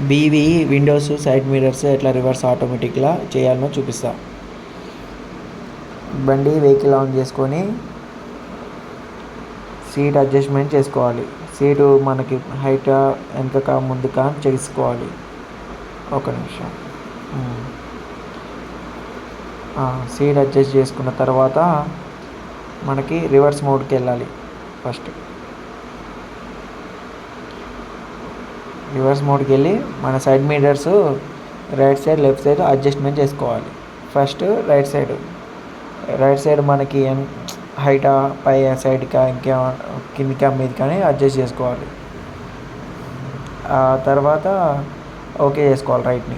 BV Windows side mirrors ఎట్లా reverse ఆటోమేటిక్గా చేయాలో చూపిస్తా. బండి వెహికల్ ఆన్ చేసుకొని సీట్ అడ్జస్ట్మెంట్ చేసుకోవాలి. సీటు మనకి హైట్ వెనక ముందుకా చేసుకోవాలి. ఒక నిమిషం. సీట్ అడ్జస్ట్ చేసుకున్న తర్వాత మనకి రివర్స్ మోడ్కి వెళ్ళాలి. ఫస్ట్ రివర్స్ మోడ్కి వెళ్ళి మన side mirrors right side left side adjustment చేసుకోవాలి. ఫస్ట్ రైట్ సైడ్ మనకి హైటా పై సైడ్కా ఇంకా కిందికా మీద కానీ అడ్జస్ట్ చేసుకోవాలి. తర్వాత ఓకే చేసుకోవాలి రైట్ని.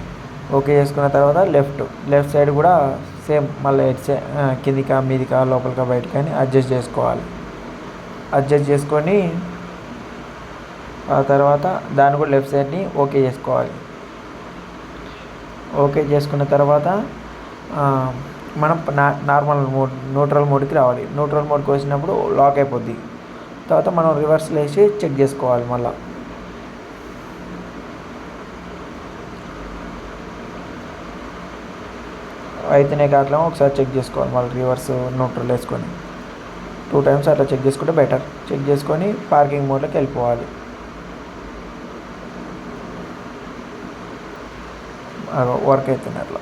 ఓకే చేసుకున్న తర్వాత లెఫ్ట్ సైడ్ కూడా సేమ్ మళ్ళీ కిందికా మీదికా లోపలికా బయటకా అని అడ్జస్ట్ చేసుకోవాలి. అడ్జస్ట్ చేసుకొని ఆ తర్వాత దాన్ని కూడా లెఫ్ట్ సైడ్ని ఓకే చేసుకోవాలి. ఓకే చేసుకున్న తర్వాత మనం నార్మల్ మోడ్ న్యూట్రల్ మోడ్కి రావాలి. న్యూట్రల్ మోడ్కి వచ్చినప్పుడు లాక్ అయిపోద్ది. తర్వాత మనం రివర్స్లో వేసి చెక్ చేసుకోవాలి. మళ్ళీ అయితేనే కావట్లేమో ఒకసారి చెక్ చేసుకోవాలి. మళ్ళీ రివర్స్ న్యూట్రల్ వేసుకొని 2 times అట్లా చెక్ చేసుకుంటే బెటర్. చెక్ చేసుకొని పార్కింగ్ మోడ్లోకి వెళ్ళిపోవాలి. వర్క్ అవుతుంది అట్లా.